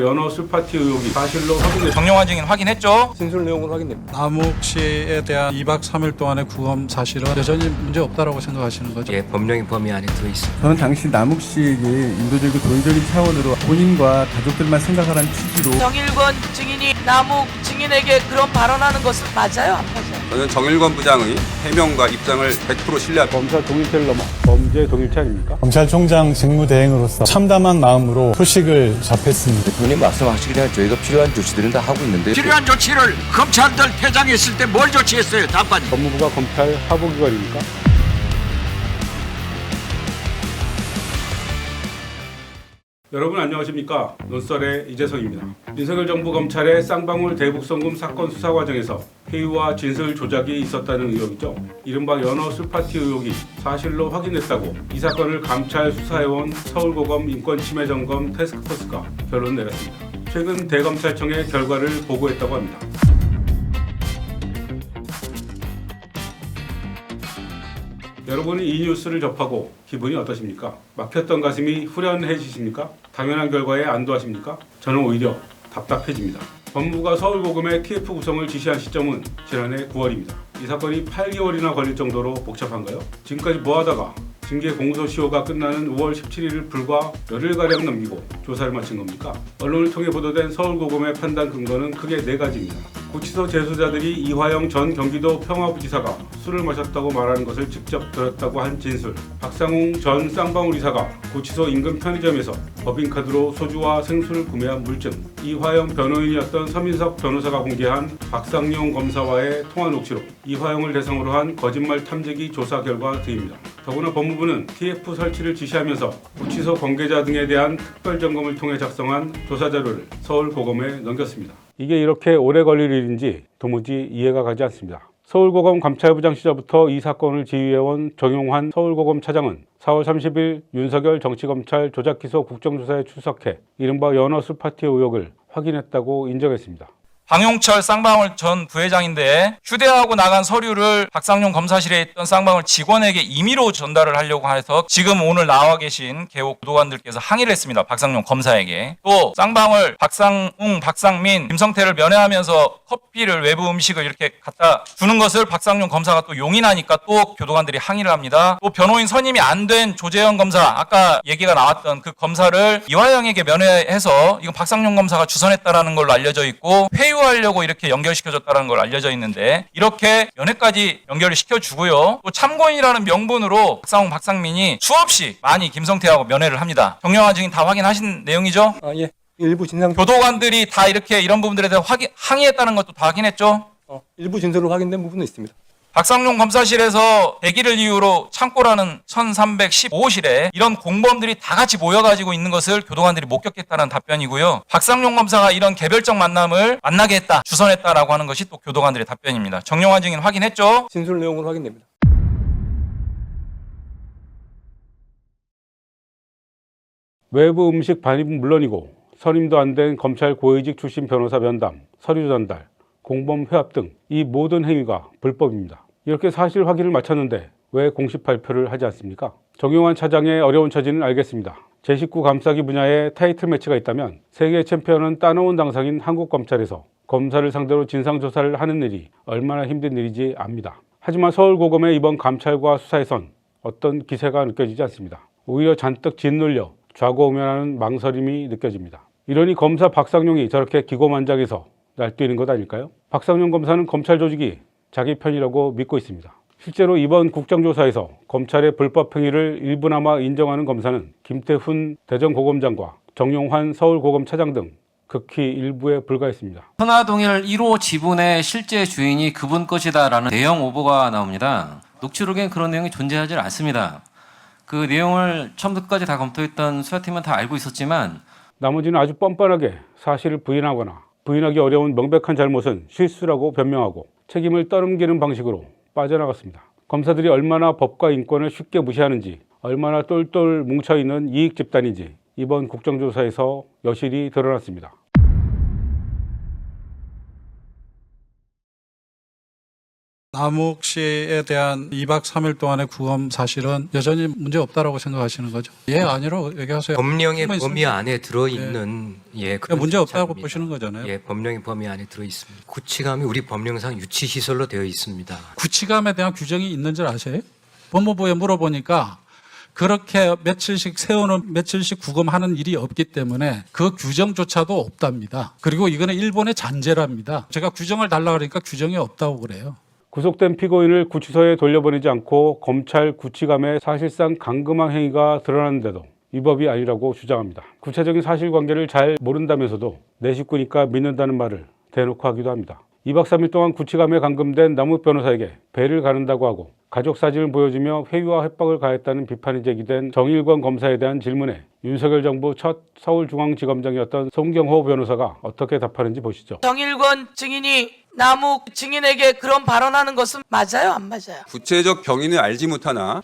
연어 술파티 의혹이 사실로 확인됐습니다. 정영환 증인 확인했죠? 진술 내용은 확인됩니다. 남욱 씨에 대한 2박 3일 동안의 구금 사실은 여전히 문제 없다라고 생각하시는 거죠? 예, 법령의 범위 안에 들어 있습니다. 저는 당시 남욱 씨에게 인도적이고 도의적인 차원으로 본인과 가족들만 생각하라는 취지로 정일권 증인이 남욱 증인에게 그런 발언하는 것은 맞아요? 안 맞아요? 저는 정일권 부장의 해명과 입장을 100% 신뢰합니다. 검사 동일체를 넘어 범죄 동일체 아닙니까? 검찰총장 직무대행으로서 참담한 마음으로 소식을 접했습니다. 대표님 말씀하시기 전에 저희가 필요한 조치들은 다 하고 있는데 필요한 조치를 검찰들 퇴장했을 때 뭘 조치했어요? 답변. 법무부가 검찰 하부기관입니까? 여러분 안녕하십니까? 논설의 이재성입니다. 윤석열 정부 검찰의 쌍방울 대북송금 사건 수사 과정에서 회유와 진술 조작이 있었다는 의혹이죠. 이른바 연어 술파티 의혹이 사실로 확인됐다고 이 사건을 감찰 수사해온 서울고검 인권침해점검 태스크포스가 결론 내렸습니다. 최근 대검찰청에 결과를 보고했다고 합니다. 여러분이 이 뉴스를 접하고 기분이 어떠십니까? 막혔던 가슴이 후련해지십니까? 당연한 결과에 안도하십니까? 저는 오히려 답답해집니다. 법무부가 서울고검의 TF 구성을 지시한 시점은 지난해 9월입니다. 이 사건이 8개월이나 걸릴 정도로 복잡한가요? 지금까지 뭐하다가 징계 공소시효가 끝나는 5월 17일을 불과 열흘가량 넘기고 조사를 마친 겁니까? 언론을 통해 보도된 서울고검의 판단 근거는 크게 4가지입니다. 구치소 재소자들이 이화영 전 경기도 평화부지사가 술을 마셨다고 말하는 것을 직접 들었다고 한 진술, 박상웅 전 쌍방울 이사가 구치소 인근 편의점에서 법인카드로 소주와 생수를 구매한 물증, 이화영 변호인이었던 서민석 변호사가 공개한 박상용 검사와의 통화 녹취록, 이화영을 대상으로 한 거짓말 탐지기 조사 결과 등입니다. 더구나 법무부는 TF 설치를 지시하면서 구치소 관계자 등에 대한 특별점검을 통해 작성한 조사자료를 서울고검에 넘겼습니다. 이게 이렇게 오래 걸릴 일인지 도무지 이해가 가지 않습니다. 서울고검 감찰부장 시절부터 이 사건을 지휘해온 정용환 서울고검 차장은 4월 30일 윤석열 정치검찰 조작기소 국정조사에 출석해 이른바 연어 술파티 의혹을 확인했다고 인정했습니다. 방용철 쌍방울 전 부회장인데 휴대하고 나간 서류를 박상용 검사실에 있던 쌍방울 직원에게 임의로 전달을 하려고 해서 지금 오늘 나와 계신 개옥 보도관들께서 항의를 했습니다. 박상용 검사에게. 또 쌍방울 박상웅, 박상민, 김성태를 면회하면서 커피를 외부 음식을 이렇게 갖다 주는 것을 박상용 검사가 또 용인하니까 또 교도관들이 항의를 합니다. 또 변호인 선임이 안 된 조재현 검사, 아까 얘기가 나왔던 그 검사를 이화영에게 면회해서 이건 박상용 검사가 주선했다라는 걸로 알려져 있고 회유하려고 이렇게 연결시켜줬다는 걸 알려져 있는데 이렇게 면회까지 연결을 시켜주고요. 또 참고인이라는 명분으로 박상웅, 박상민이 수없이 많이 김성태하고 면회를 합니다. 정영환 증인 다 확인하신 내용이죠? 예. 일부 진상 교도관들이 다 이렇게 이런 부분들에 대해서 항의했다는 것도 다 확인했죠? 일부 진술로 확인된 부분도 있습니다. 박상용 검사실에서 대기를 이유로 창고라는 1315호실에 이런 공범들이 다 같이 모여가지고 있는 것을 교도관들이 목격했다는 답변이고요. 박상용 검사가 이런 개별적 만남을 만나게 했다, 주선했다라고 하는 것이 또 교도관들의 답변입니다. 정영환 증인 확인했죠? 진술 내용은 확인됩니다. 외부 음식 반입은 물론이고 선임도 안 된 검찰 고위직 출신 변호사 면담, 서류 전달, 공범 회합 등 이 모든 행위가 불법입니다. 이렇게 사실 확인을 마쳤는데 왜 공식 발표를 하지 않습니까? 정용환 차장의 어려운 처지는 알겠습니다. 제19 감싸기 분야에 타이틀 매치가 있다면 세계 챔피언은 따놓은 당상인 한국 검찰에서 검사를 상대로 진상조사를 하는 일이 얼마나 힘든 일인지 압니다. 하지만 서울고검의 이번 감찰과 수사에선 어떤 기세가 느껴지지 않습니다. 오히려 잔뜩 짓눌려 좌고우면하는 망설임이 느껴집니다. 이러니 검사 박상용이 저렇게 기고만장해서 날뛰는 것 아닐까요? 박상용 검사는 검찰 조직이 자기 편이라고 믿고 있습니다. 실제로 이번 국정조사에서 검찰의 불법 행위를 일부나마 인정하는 검사는 김태훈 대전고검장과 정용환 서울고검 차장 등 극히 일부에 불과했습니다. 선화동일 1호 지분의 실제 주인이 그분 것이다라는 내용 오보가 나옵니다. 녹취록엔 그런 내용이 존재하지 않습니다. 그 내용을 처음부터 끝까지 다 검토했던 수사팀은 다 알고 있었지만 나머지는 아주 뻔뻔하게 사실을 부인하거나 부인하기 어려운 명백한 잘못은 실수라고 변명하고 책임을 떠넘기는 방식으로 빠져나갔습니다. 검사들이 얼마나 법과 인권을 쉽게 무시하는지, 얼마나 똘똘 뭉쳐있는 이익 집단인지 이번 국정조사에서 여실히 드러났습니다. 남욱 씨에 대한 2박 3일 동안의 구금 사실은 여전히 문제 없다라고 생각하시는 거죠? 예, 아니로 얘기하세요. 법령의 숨어 범위 있습니다. 안에 들어있는 그런 문제 없다고 절차입니다. 보시는 거잖아요. 예, 법령의 범위 안에 들어있습니다. 구치감이 우리 법령상 유치시설로 되어 있습니다. 구치감에 대한 규정이 있는 줄 아세요? 법무부에 물어보니까 그렇게 며칠씩 세우는 며칠씩 구금하는 일이 없기 때문에 그 규정조차도 없답니다. 그리고 이거는 일본의 잔재랍니다. 제가 규정을 달라 그러니까 규정이 없다고 그래요. 구속된 피고인을 구치소에 돌려보내지 않고 검찰 구치감에 사실상 감금한 행위가 드러났는데도 위법이 아니라고 주장합니다. 구체적인 사실관계를 잘 모른다면서도 내 식구니까 믿는다는 말을 대놓고 하기도 합니다. 2박 3일 동안 구치감에 감금된 남욱 변호사에게 배를 가른다고 하고 가족 사진을 보여주며 회유와 협박을 가했다는 비판이 제기된 정일권 검사에 대한 질문에 윤석열 정부 첫 서울중앙지검장이었던 송경호 변호사가 어떻게 답하는지 보시죠. 정일권 증인이 남욱 증인에게 그런 발언하는 것은 맞아요, 안 맞아요? 구체적 경위는 알지 못하나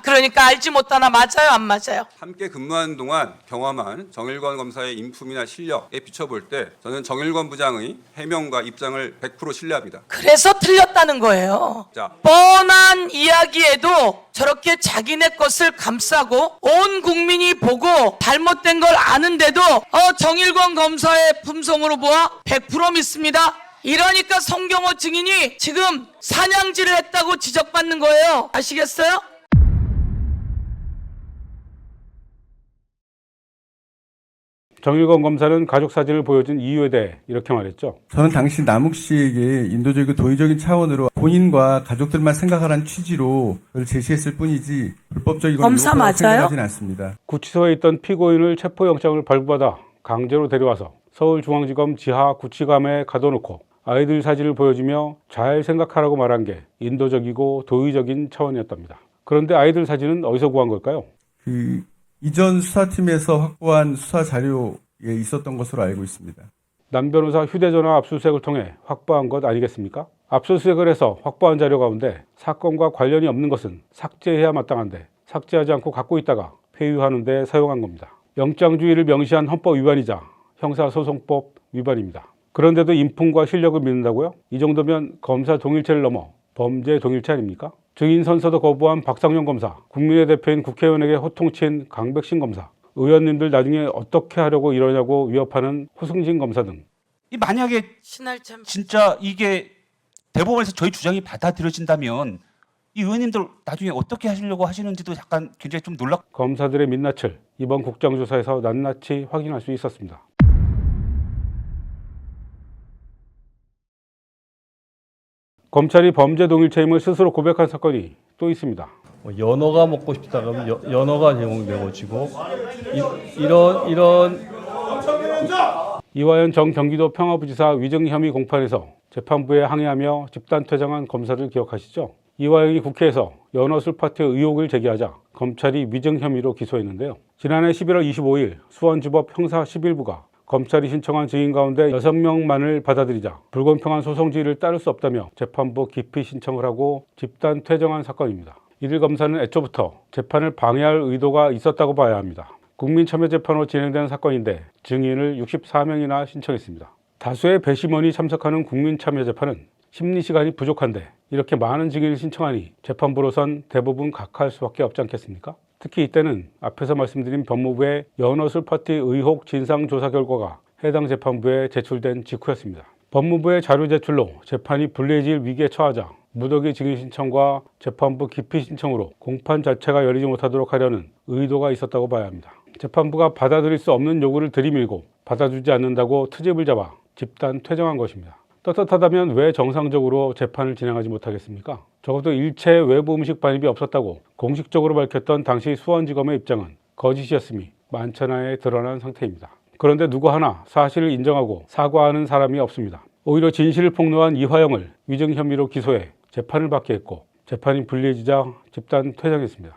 그러니까 알지 못하나 맞아요, 안 맞아요? 함께 근무하는 동안 경험한 정일권 검사의 인품이나 실력에 비춰볼 때 저는 정일권 부장의 해명과 입장을 100% 신뢰합니다. 그래서 틀렸다는 거예요. 자. 뻔한 이야기에도 저렇게 자기네 것을 감싸고 온 국민이 보고 잘못된 걸 아는데도 정일권 검사의 품성으로 보아 100% 믿습니다. 이러니까 송경호 증인이 지금 사냥질을 했다고 지적받는 거예요. 아시겠어요? 정일권 검사는 가족 사진을 보여준 이유에 대해 이렇게 말했죠. 저는 당시 남욱 씨에게 인도적이고 도의적인 차원으로 본인과 가족들만 생각하라는 취지로 그걸 제시했을 뿐이지 불법적이고 검사 맞아요? 생각하지는 않습니다. 구치소에 있던 피고인을 체포영장을 발부받아 강제로 데려와서 서울중앙지검 지하 구치감에 가둬놓고 아이들 사진을 보여주며 잘 생각하라고 말한 게 인도적이고 도의적인 차원이었답니다. 그런데 아이들 사진은 어디서 구한 걸까요? 이전 수사팀에서 확보한 수사 자료에 있었던 것으로 알고 있습니다. 남 변호사 휴대전화 압수수색을 통해 확보한 것 아니겠습니까? 압수수색을 해서 확보한 자료 가운데 사건과 관련이 없는 것은 삭제해야 마땅한데 삭제하지 않고 갖고 있다가 폐유하는 데 사용한 겁니다. 영장주의를 명시한 헌법 위반이자 형사소송법 위반입니다. 그런데도 인품과 실력을 믿는다고요? 이 정도면 검사 동일체를 넘어 범죄 동일체 아닙니까? 증인 선서도 거부한 박상용 검사, 국민의 대표인 국회의원에게 호통친 강백신 검사, 의원님들 나중에 어떻게 하려고 이러냐고 위협하는 호승진 검사 등 만약에 진짜 이게 대법원에서 저희 주장이 받아들여진다면 이 의원님들 나중에 어떻게 하시려고 하시는지도 약간 굉장히 좀 검사들의 민낯을 이번 국정조사에서 낱낱이 확인할 수 있었습니다. 검찰이 범죄 동일체임을 스스로 고백한 사건이 또 있습니다. 연어가 먹고 싶다 그러면 연어가 제공되어지고 이런 이화연 전 경기도 평화부지사 위증 혐의 공판에서 재판부에 항의하며 집단 퇴장한 검사들 기억하시죠? 이화연이 국회에서 연어 술 파티 의혹을 제기하자 검찰이 위증 혐의로 기소했는데요. 지난해 11월 25일 수원지법 형사 11부가 검찰이 신청한 증인 가운데 6명만을 받아들이자 불공평한 소송지휘를 따를 수 없다며 재판부 기피 신청을 하고 집단 퇴정한 사건입니다. 이들 검사는 애초부터 재판을 방해할 의도가 있었다고 봐야 합니다. 국민참여재판으로 진행되는 사건인데 증인을 64명이나 신청했습니다. 다수의 배심원이 참석하는 국민참여재판은 심리시간이 부족한데 이렇게 많은 증인을 신청하니 재판부로선 대부분 각하할 수밖에 없지 않겠습니까? 특히 이때는 앞에서 말씀드린 법무부의 연어 술 파티 의혹 진상조사 결과가 해당 재판부에 제출된 직후였습니다. 법무부의 자료 제출로 재판이 불리해질 위기에 처하자 무더기 증인 신청과 재판부 기피 신청으로 공판 자체가 열리지 못하도록 하려는 의도가 있었다고 봐야 합니다. 재판부가 받아들일 수 없는 요구를 들이밀고 받아주지 않는다고 트집을 잡아 집단 퇴정한 것입니다. 떳떳하다면 왜 정상적으로 재판을 진행하지 못하겠습니까? 적어도 일체 외부 음식 반입이 없었다고 공식적으로 밝혔던 당시 수원지검의 입장은 거짓이었음이 만천하에 드러난 상태입니다. 그런데 누구 하나 사실을 인정하고 사과하는 사람이 없습니다. 오히려 진실을 폭로한 이화영을 위증 혐의로 기소해 재판을 받게 했고 재판이 불리해지자 집단 퇴장했습니다.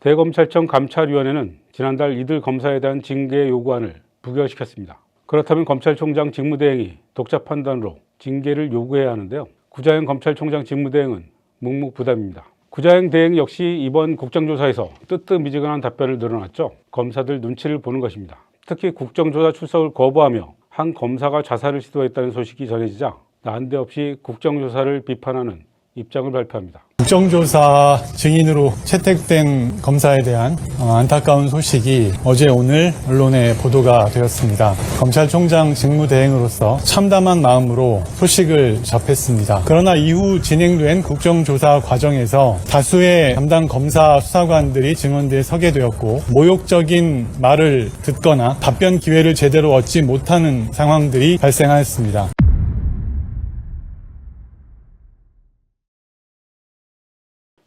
대검찰청 감찰위원회는 지난달 이들 검사에 대한 징계 요구안을 부결시켰습니다. 그렇다면 검찰총장 직무대행이 독자 판단으로 징계를 요구해야 하는데요. 구자영 검찰총장 직무대행은 묵묵부답입니다. 구자영 대행 역시 이번 국정조사에서 뜨뜻미지근한 답변을 늘어놨죠. 검사들 눈치를 보는 것입니다. 특히 국정조사 출석을 거부하며 한 검사가 자살을 시도했다는 소식이 전해지자 난데없이 국정조사를 비판하는 입장을 발표합니다. 국정조사 증인으로 채택된 검사에 대한 안타까운 소식이 어제 오늘 언론에 보도가 되었습니다. 검찰총장 직무대행으로서 참담한 마음으로 소식을 접했습니다. 그러나 이후 진행된 국정조사 과정에서 다수의 담당 검사 수사관들이 증언대에 서게 되었고 모욕적인 말을 듣거나 답변 기회를 제대로 얻지 못하는 상황들이 발생하였습니다.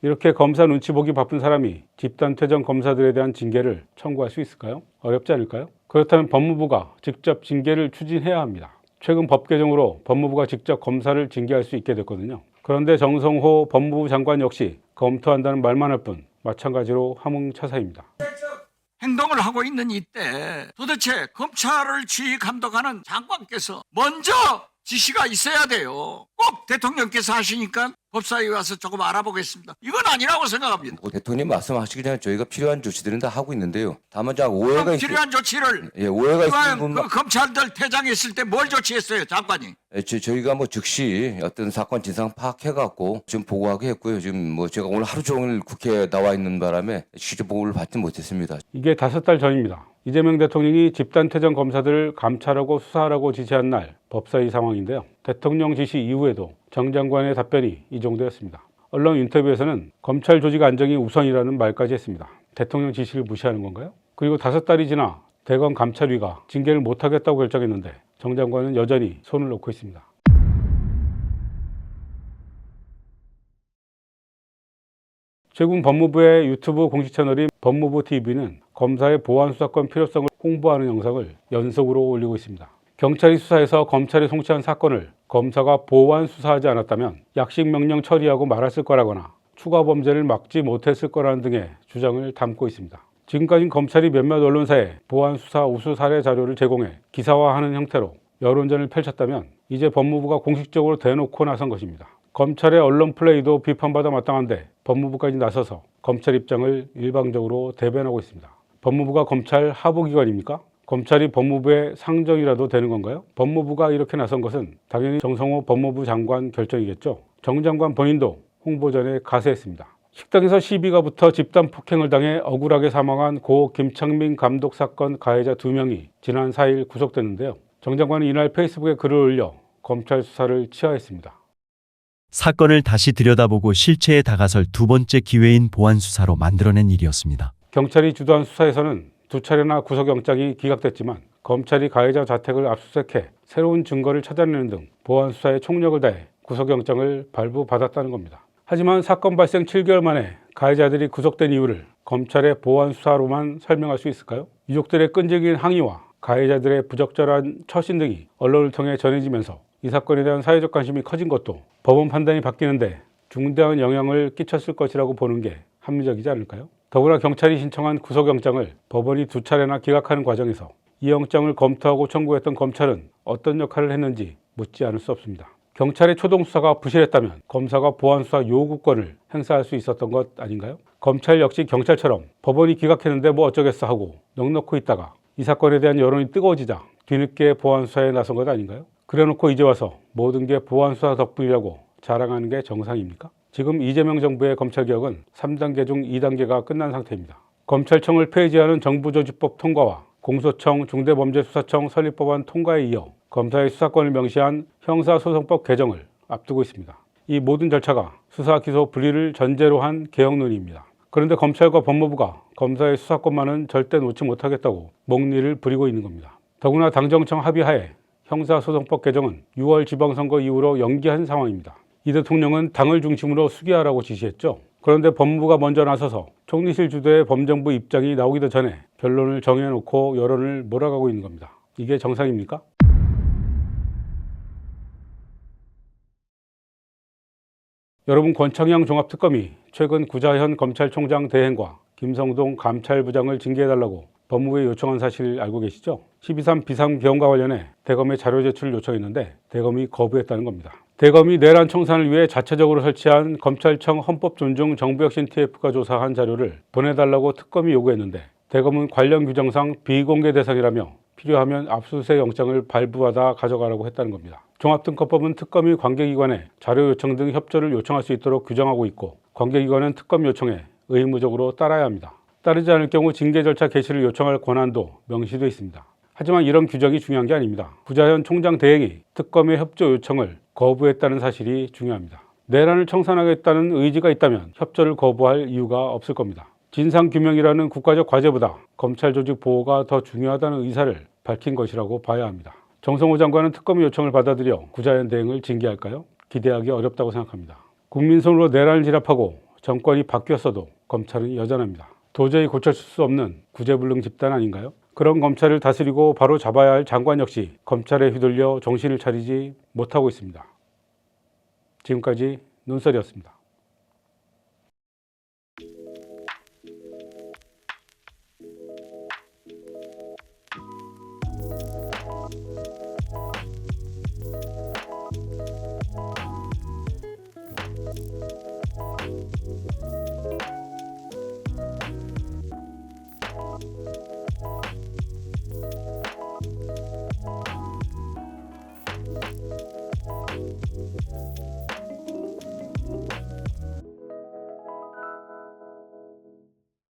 이렇게 검사 눈치 보기 바쁜 사람이 집단 퇴정 검사들에 대한 징계를 청구할 수 있을까요? 어렵지 않을까요? 그렇다면 법무부가 직접 징계를 추진해야 합니다. 최근 법 개정으로 법무부가 직접 검사를 징계할 수 있게 됐거든요. 그런데 정성호 법무부 장관 역시 검토한다는 말만 할 뿐 마찬가지로 화몽차사입니다. 행동을 하고 있는 이때 도대체 검찰을 지휘 감독하는 장관께서 먼저 지시가 있어야 돼요. 꼭 대통령께서 하시니까 법사위에 와서 조금 알아보겠습니다. 이건 아니라고 생각합니다. 대통령님 말씀하시기 전에 저희가 필요한 조치들은 다 하고 있는데요. 다만 오해가 필요한 조치를 오해가 있는 그 검찰들 퇴장했을 때 뭘 조치했어요, 장관이? 저희가 즉시 어떤 사건 진상 파악해갖고 지금 보고하게 했고요. 지금 제가 오늘 하루 종일 국회에 나와 있는 바람에 취재 보고를 받지 못했습니다. 이게 5달 전입니다. 이재명 대통령이 집단 퇴정 검사들을 감찰하고 수사하라고 지시한 날 법사위 상황인데요. 대통령 지시 이후에도 정 장관의 답변이 이 정도였습니다. 언론 인터뷰에서는 검찰 조직 안정이 우선이라는 말까지 했습니다. 대통령 지시를 무시하는 건가요? 그리고 5달이 지나 대검 감찰위가 징계를 못하겠다고 결정했는데 정 장관은 여전히 손을 놓고 있습니다. 최근 법무부의 유튜브 공식 채널인 법무부 TV는 검사의 보안 수사권 필요성을 홍보하는 영상을 연속으로 올리고 있습니다. 경찰이 수사해서 검찰에 송치한 사건을 검사가 보완 수사하지 않았다면 약식 명령 처리하고 말았을 거라거나 추가 범죄를 막지 못했을 거라는 등의 주장을 담고 있습니다. 지금까지 검찰이 몇몇 언론사에 보완 수사 우수 사례 자료를 제공해 기사화하는 형태로 여론전을 펼쳤다면 이제 법무부가 공식적으로 대놓고 나선 것입니다. 검찰의 언론 플레이도 비판받아 마땅한데 법무부까지 나서서 검찰 입장을 일방적으로 대변하고 있습니다. 법무부가 검찰 하부기관입니까? 검찰이 법무부의 상정이라도 되는 건가요? 법무부가 이렇게 나선 것은 당연히 정성호 법무부 장관 결정이겠죠. 정 장관 본인도 홍보전에 가세했습니다. 식당에서 시비가 붙어 집단 폭행을 당해 억울하게 사망한 고 김창민 감독 사건 가해자 2명이 지난 4일 구속됐는데요. 정 장관은 이날 페이스북에 글을 올려 검찰 수사를 치하했습니다. 사건을 다시 들여다보고 실체에 다가설 두 번째 기회인 보안 수사로 만들어낸 일이었습니다. 경찰이 주도한 수사에서는 2차례나 구속영장이 기각됐지만 검찰이 가해자 자택을 압수수색해 새로운 증거를 찾아내는 등 보안 수사에 총력을 다해 구속영장을 발부받았다는 겁니다. 하지만 사건 발생 7개월 만에 가해자들이 구속된 이유를 검찰의 보안 수사로만 설명할 수 있을까요? 유족들의 끈질긴 항의와 가해자들의 부적절한 처신 등이 언론을 통해 전해지면서 이 사건에 대한 사회적 관심이 커진 것도 법원 판단이 바뀌는데 중대한 영향을 끼쳤을 것이라고 보는 게 합리적이지 않을까요? 더구나 경찰이 신청한 구속영장을 법원이 2차례나 기각하는 과정에서 이 영장을 검토하고 청구했던 검찰은 어떤 역할을 했는지 묻지 않을 수 없습니다. 경찰의 초동 수사가 부실했다면 검사가 보안 수사 요구권을 행사할 수 있었던 것 아닌가요? 검찰 역시 경찰처럼 법원이 기각했는데 뭐 어쩌겠어 하고 넋놓고 있다가 이 사건에 대한 여론이 뜨거워지자 뒤늦게 보안 수사에 나선 것 아닌가요? 그래놓고 이제 와서 모든 게 보안 수사 덕분이라고 자랑하는 게 정상입니까? 지금 이재명 정부의 검찰개혁은 3단계 중 2단계가 끝난 상태입니다. 검찰청을 폐지하는 정부조직법 통과와 공소청, 중대범죄수사청 설립법안 통과에 이어 검사의 수사권을 명시한 형사소송법 개정을 앞두고 있습니다. 이 모든 절차가 수사, 기소 분리를 전제로 한 개혁론입니다. 그런데 검찰과 법무부가 검사의 수사권만은 절대 놓지 못하겠다고 목리를 부리고 있는 겁니다. 더구나 당정청 합의하에 형사소송법 개정은 6월 지방선거 이후로 연기한 상황입니다. 이 대통령은 당을 중심으로 수기하라고 지시했죠. 그런데 법무부가 먼저 나서서 총리실 주도의 범정부 입장이 나오기도 전에 결론을 정해놓고 여론을 몰아가고 있는 겁니다. 이게 정상입니까? 여러분, 권창영 종합특검이 최근 구자현 검찰총장 대행과 김성동 감찰부장을 징계해달라고 법무부에 요청한 사실 알고 계시죠? 12.3 비상계엄과 관련해 대검에 자료 제출을 요청했는데 대검이 거부했다는 겁니다. 대검이 내란 청산을 위해 자체적으로 설치한 검찰청 헌법존중 정부혁신 TF가 조사한 자료를 보내달라고 특검이 요구했는데 대검은 관련 규정상 비공개 대상이라며 필요하면 압수수색 영장을 발부하다 가져가라고 했다는 겁니다. 종합특검법은 특검이 관계기관에 자료 요청 등 협조를 요청할 수 있도록 규정하고 있고 관계기관은 특검 요청에 의무적으로 따라야 합니다. 따르지 않을 경우 징계 절차 개시를 요청할 권한도 명시되어 있습니다. 하지만 이런 규정이 중요한 게 아닙니다. 구자현 총장 대행이 특검의 협조 요청을 거부했다는 사실이 중요합니다. 내란을 청산하겠다는 의지가 있다면 협조를 거부할 이유가 없을 겁니다. 진상규명이라는 국가적 과제보다 검찰 조직 보호가 더 중요하다는 의사를 밝힌 것이라고 봐야 합니다. 정성호 장관은 특검 요청을 받아들여 구자현 대행을 징계할까요? 기대하기 어렵다고 생각합니다. 국민 손으로 내란을 진압하고 정권이 바뀌었어도 검찰은 여전합니다. 도저히 고쳐줄 수 없는 구제불능 집단 아닌가요? 그런 검찰을 다스리고 바로 잡아야 할 장관 역시 검찰에 휘둘려 정신을 차리지 못하고 있습니다. 지금까지 눈썰이였습니다.